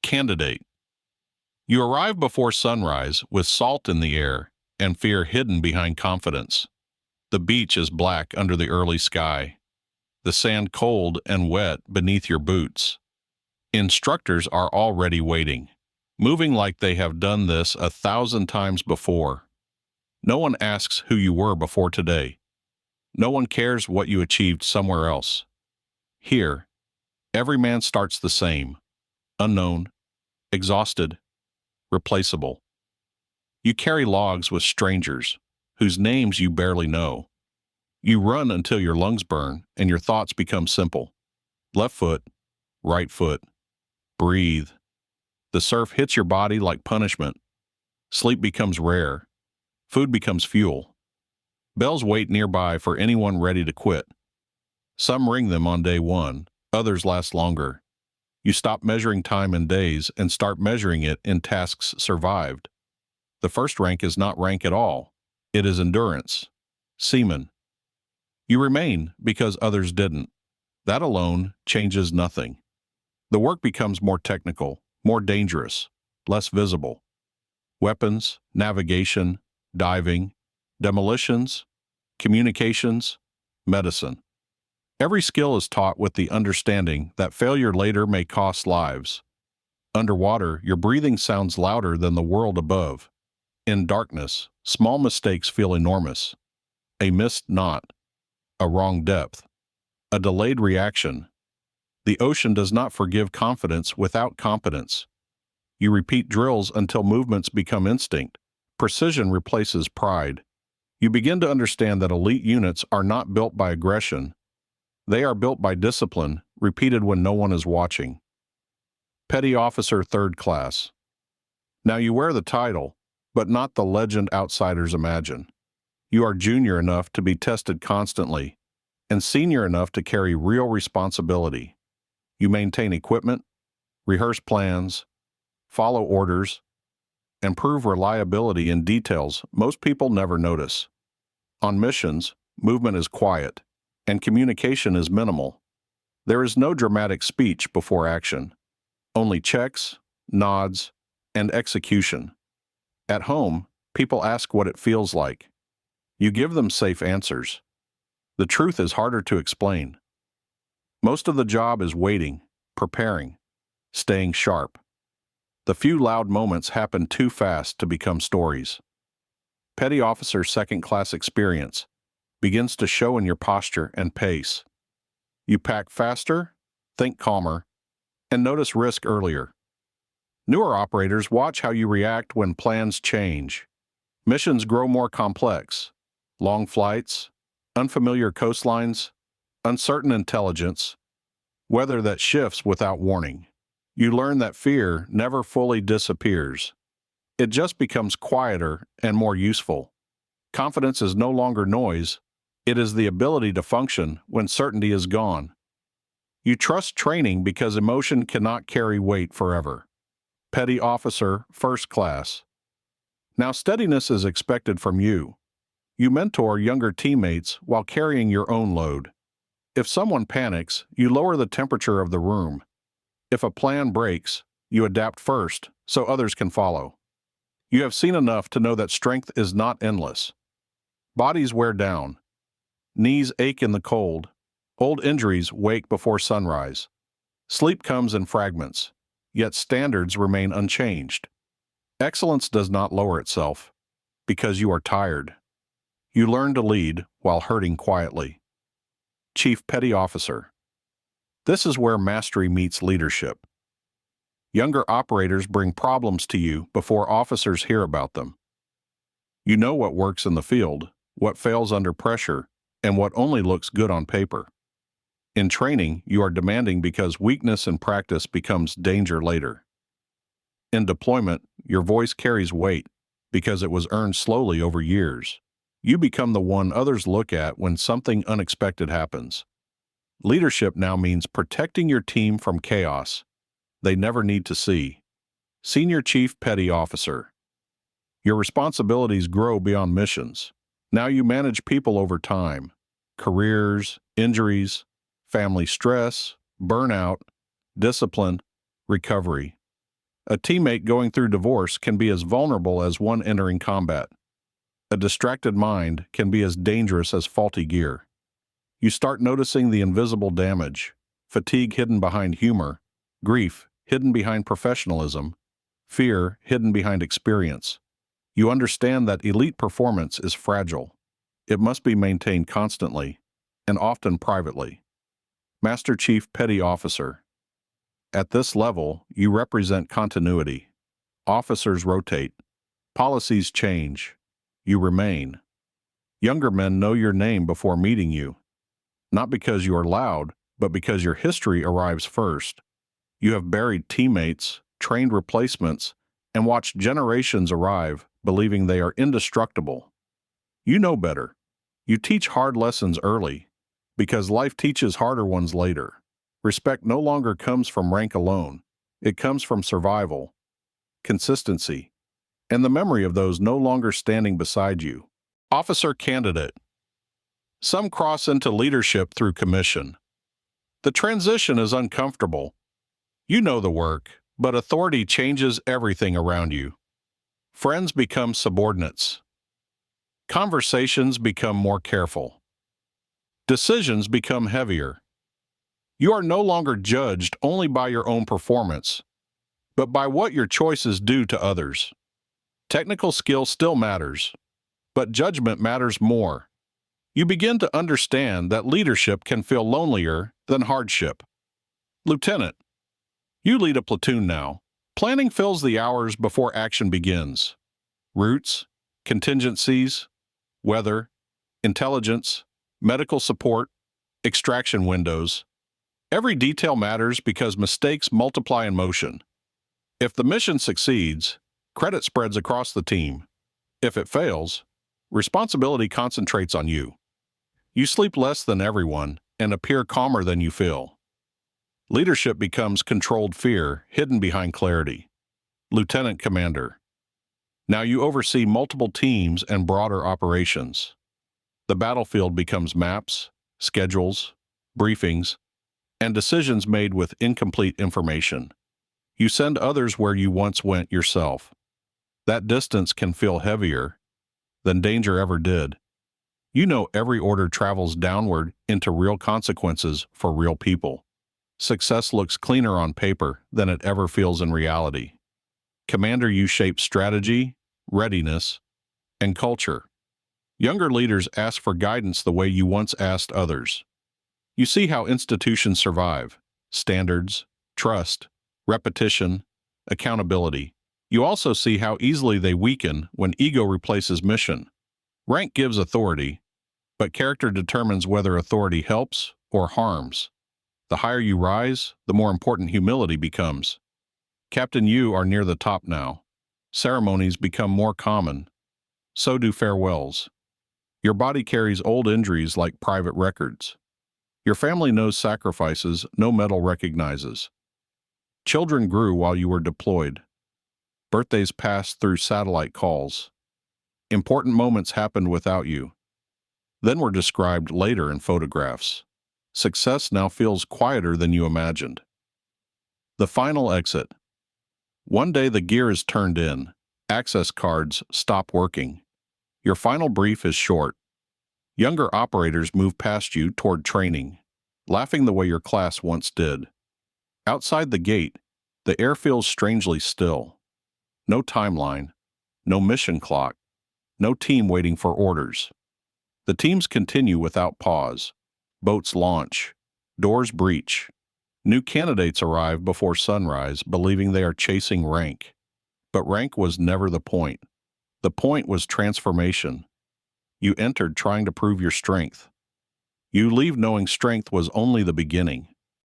Candidate. You arrive before sunrise with salt in the air and fear hidden behind confidence. The beach is black under the early sky, the sand cold and wet beneath your boots. Instructors are already waiting, moving like they have done this 1,000 times before. No one asks who you were before today. No one cares what you achieved somewhere else. Here, every man starts the same, unknown, exhausted, replaceable. You carry logs with strangers, whose names you barely know. You run until your lungs burn and your thoughts become simple. Left foot, right foot, breathe. The surf hits your body like punishment. Sleep becomes rare. Food becomes fuel. Bells wait nearby for anyone ready to quit. Some ring them on day one, others last longer. You stop measuring time in days and start measuring it in tasks survived. The first rank is not rank at all. It is endurance. Seaman. You remain because others didn't. That alone changes nothing. The work becomes more technical, more dangerous, less visible. Weapons, navigation, diving, demolitions, communications, medicine. Every skill is taught with the understanding that failure later may cost lives. Underwater, your breathing sounds louder than the world above. In darkness, small mistakes feel enormous. A missed knot, a wrong depth, a delayed reaction. The ocean does not forgive confidence without competence. You repeat drills until movements become instinct. Precision replaces pride. You begin to understand that elite units are not built by aggression. They are built by discipline, repeated when no one is watching. Petty Officer Third Class. Now you wear the title, but not the legend outsiders imagine. You are junior enough to be tested constantly, and senior enough to carry real responsibility. You maintain equipment, rehearse plans, follow orders, and prove reliability in details most people never notice. On missions, movement is quiet, and communication is minimal. There is no dramatic speech before action, only checks, nods, and execution. At home, people ask what it feels like. You give them safe answers. The truth is harder to explain. Most of the job is waiting, preparing, staying sharp. The few loud moments happen too fast to become stories. Petty Officer Second Class experience begins to show in your posture and pace. You pack faster, think calmer, and notice risk earlier. Newer operators watch how you react when plans change. Missions grow more complex. Long flights, unfamiliar coastlines, uncertain intelligence, weather that shifts without warning. You learn that fear never fully disappears. It just becomes quieter and more useful. Confidence is no longer noise. It is the ability to function when certainty is gone. You trust training because emotion cannot carry weight forever. Petty Officer First Class. Now steadiness is expected from you. You mentor younger teammates while carrying your own load. If someone panics, you lower the temperature of the room. If a plan breaks, you adapt first so others can follow. You have seen enough to know that strength is not endless. Bodies wear down. Knees ache in the cold. Old injuries wake before sunrise. Sleep comes in fragments, yet standards remain unchanged. Excellence does not lower itself because you are tired. You learn to lead while hurting quietly. Chief Petty Officer. This is where mastery meets leadership. Younger operators bring problems to you before officers hear about them. You know what works in the field, what fails under pressure, and what only looks good on paper. In training, you are demanding because weakness in practice becomes danger later. In deployment, your voice carries weight because it was earned slowly over years. You become the one others look at when something unexpected happens. Leadership now means protecting your team from chaos they never need to see. Senior Chief Petty Officer. Your responsibilities grow beyond missions. Now you manage people over time. Careers, injuries, family stress, burnout, discipline, recovery. A teammate going through divorce can be as vulnerable as one entering combat. A distracted mind can be as dangerous as faulty gear. You start noticing the invisible damage, fatigue hidden behind humor, grief hidden behind professionalism, fear hidden behind experience. You understand that elite performance is fragile. It must be maintained constantly, and often privately. Master Chief Petty Officer. At this level, you represent continuity. Officers rotate. Policies change. You remain. Younger men know your name before meeting you. Not because you are loud, but because your history arrives first. You have buried teammates, trained replacements, and watched generations arrive believing they are indestructible. You know better. You teach hard lessons early, because life teaches harder ones later. Respect no longer comes from rank alone. It comes from survival, consistency, and the memory of those no longer standing beside you. Officer candidate. Some cross into leadership through commission. The transition is uncomfortable. You know the work, but authority changes everything around you. Friends become subordinates. Conversations become more careful. Decisions become heavier. You are no longer judged only by your own performance, but by what your choices do to others. Technical skill still matters, but judgment matters more. You begin to understand that leadership can feel lonelier than hardship. Lieutenant, you lead a platoon now. Planning fills the hours before action begins. Routes, contingencies, weather, intelligence, medical support, extraction windows. Every detail matters because mistakes multiply in motion. If the mission succeeds, credit spreads across the team. If it fails, responsibility concentrates on you. You sleep less than everyone and appear calmer than you feel. Leadership becomes controlled fear hidden behind clarity. Lieutenant Commander. Now you oversee multiple teams and broader operations. The battlefield becomes maps, schedules, briefings, and decisions made with incomplete information. You send others where you once went yourself. That distance can feel heavier than danger ever did. You know every order travels downward into real consequences for real people. Success looks cleaner on paper than it ever feels in reality. Commander, you shape strategy, readiness, and culture. Younger leaders ask for guidance the way you once asked others. You see how institutions survive: standards, trust, repetition, accountability. You also see how easily they weaken when ego replaces mission. Rank gives authority, but character determines whether authority helps or harms. The higher you rise, the more important humility becomes. Captain, you are near the top now. Ceremonies become more common. So do farewells. Your body carries old injuries like private records. Your family knows sacrifices no medal recognizes. Children grew while you were deployed. Birthdays passed through satellite calls. Important moments happened without you, then were described later in photographs. Success now feels quieter than you imagined. The final exit. One day the gear is turned in. Access cards stop working. Your final brief is short. Younger operators move past you toward training, laughing the way your class once did. Outside the gate, the air feels strangely still. No timeline, no mission clock, no team waiting for orders. The teams continue without pause. Boats launch. Doors breach. New candidates arrive before sunrise, believing they are chasing rank. But rank was never the point. The point was transformation. You entered trying to prove your strength. You leave knowing strength was only the beginning.